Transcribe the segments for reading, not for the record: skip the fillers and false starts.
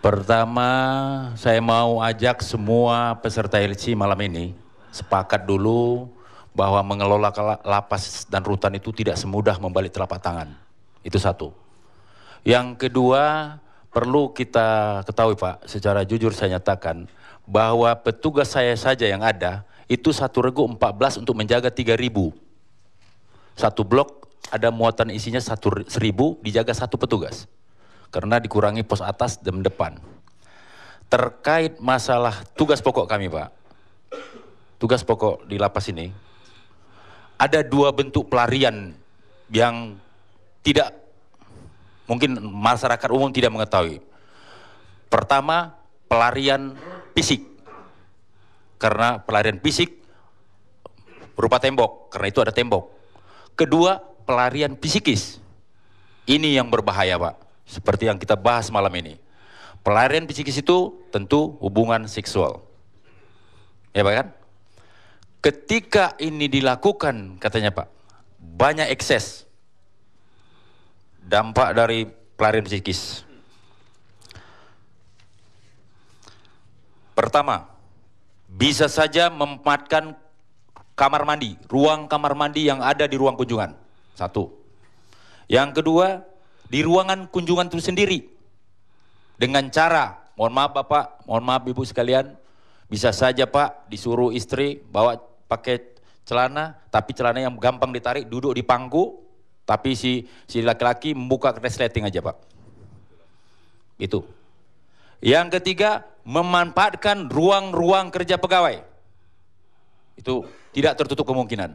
Pertama, saya mau ajak semua peserta LC malam ini sepakat dulu bahwa mengelola lapas dan rutan itu tidak semudah membalik telapak tangan. Itu satu. Yang kedua, perlu kita ketahui Pak, secara jujur saya nyatakan bahwa petugas saya saja yang ada itu satu regu 14 untuk menjaga 3.000. Satu blok ada muatan isinya 1.000 dijaga satu petugas. Karena dikurangi pos atas dan depan. Terkait masalah tugas pokok kami Pak, tugas pokok di lapas ini, ada dua bentuk pelarian yang tidak, mungkin masyarakat umum tidak mengetahui. Pertama, pelarian fisik. Karena pelarian fisik berupa tembok, karena itu ada tembok. Kedua, pelarian psikis. Ini yang berbahaya Pak. Seperti yang kita bahas malam ini. Pelarian psikis itu tentu hubungan seksual. Ya Pak kan? Ketika ini dilakukan, katanya Pak, banyak ekses dampak dari pelarian psikis. Pertama, bisa saja memanfaatkan kamar mandi, ruang kamar mandi yang ada di ruang kunjungan. Satu. Yang kedua, di ruangan kunjungan itu sendiri dengan cara, mohon maaf Bapak, mohon maaf Ibu sekalian, bisa saja Pak disuruh istri bawa pakai celana, tapi celana yang gampang ditarik, duduk di pangku, tapi si laki-laki membuka resleting aja Pak. Itu. Yang ketiga, memanfaatkan ruang-ruang kerja pegawai. Itu tidak tertutup kemungkinan.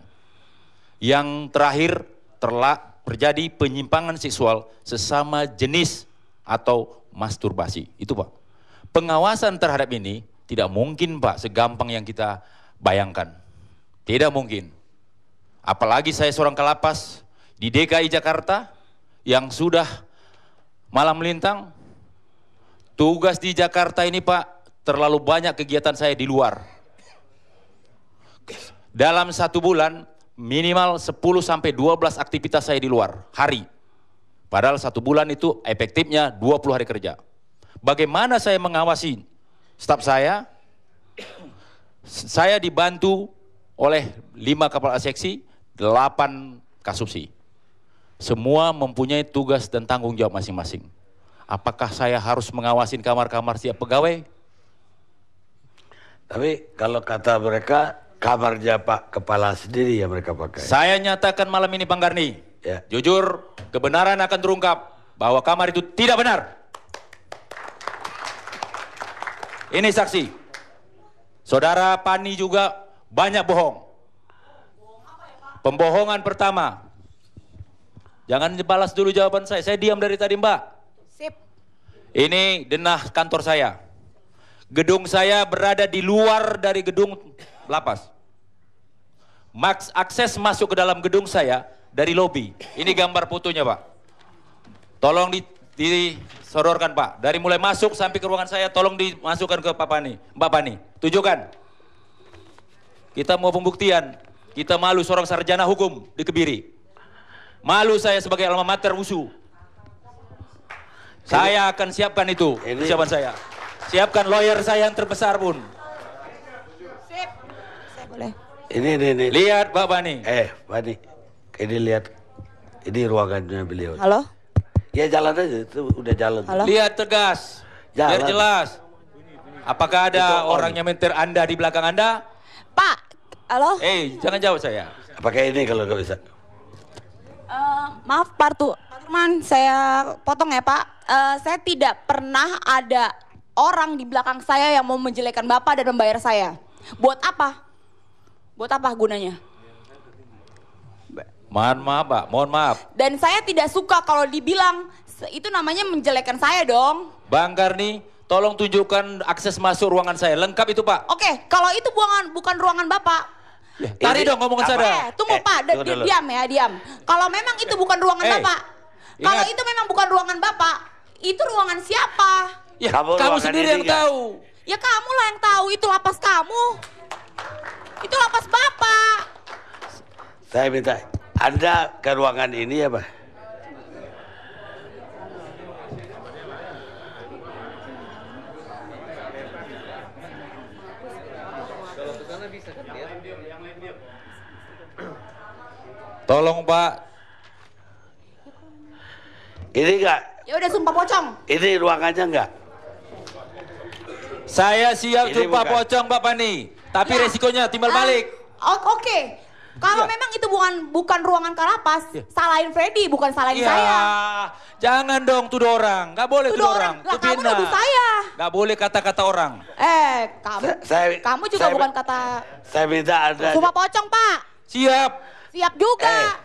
Yang terakhir, terjadi penyimpangan seksual sesama jenis atau masturbasi. Itu Pak. Pengawasan terhadap ini tidak mungkin Pak segampang yang kita bayangkan. Tidak mungkin. Apalagi saya seorang kalapas di DKI Jakarta yang sudah malam melintang. Tugas di Jakarta ini Pak, terlalu banyak kegiatan saya di luar. Dalam 1 bulan minimal 10-12 aktivitas saya di luar, hari. Padahal 1 bulan itu efektifnya 20 hari kerja. Bagaimana saya mengawasi staf saya? Saya dibantu oleh 5 kepala seksi, 8 kasubsi. Semua mempunyai tugas dan tanggung jawab masing-masing. Apakah saya harus mengawasin kamar-kamar setiap pegawai? Tapi kalau kata mereka, kamarnya Pak Kepala sendiri yang mereka pakai. Saya nyatakan malam ini Bang Garni, ya. Jujur kebenaran akan terungkap bahwa kamar itu tidak benar. Ini saksi. Saudara Pani juga banyak bohong. Pembohongan pertama. Jangan dibalas dulu jawaban saya diam dari tadi Mbak. Sip. Ini denah kantor saya. Gedung saya berada di luar dari gedung lapas. Akses masuk ke dalam gedung saya dari lobi. Ini gambar fotonya Pak. Tolong disodorkan Pak. Dari mulai masuk sampai ke ruangan saya tolong dimasukkan ke Pak Pani. Mbak Pani, tunjukkan. Kita mau pembuktian. Kita malu seorang sarjana hukum di Kebiri. Malu saya sebagai alma mater USU. Saya akan siapkan itu, persiapan saya. Siapkan lawyer saya yang terbesar pun. Sip. Saya boleh. Ini. Lihat Pak Bani. Bani. Ini lihat. Ini ruangannya beliau. Halo? Ya jalan aja, itu udah jalan. Halo? Lihat tegas. Jalan. Biar jelas. Apakah ada orang yang mentir Anda di belakang Anda? Pak, halo? Jangan jawab saya. Pakai ini kalau nggak bisa. Maaf Pak Turman, saya potong ya Pak. Saya tidak pernah ada orang di belakang saya yang mau menjelekkan Bapak dan membayar saya. Buat apa? Buat apa gunanya? Mohon maaf Pak, mohon maaf. Dan saya tidak suka kalau dibilang itu namanya menjelekkan saya dong. Bang Garni, tolong tunjukkan akses masuk ruangan saya. Lengkap itu Pak. Oke, kalau itu bukan ruangan Bapak. Tadi dong ngomongin saya. Tunggu Pak, diam ya, diam. Kalau memang itu bukan ruangan Bapak. Kalau itu memang bukan ruangan Bapak, itu ruangan siapa? Ya, kamu sendiri yang tahu. Ya kamu lah yang tahu, itu lapas kamu. Itu lapas Bapak. Saya minta, Anda ke ruangan ini ya Pak? Tolong Pak. Ini enggak, Ya udah sumpah pocong. ini ruangannya enggak? Saya siap Ini jumpa bukan. pocong Pak Pani. Tapi Ya. resikonya timbal balik. Oke. Kalau Iya. memang itu bukan ruangan Kalapas, salahin Freddy, bukan salahin Iya, saya. jangan dong tuduh orang. Nggak boleh tuduh orang. Lah Itu kamu fitnah. nuduh saya. Nggak boleh kata-kata orang. Kamu juga bukan kata Saya minta ada sumpah pocong, Pak. Siap. Siap juga.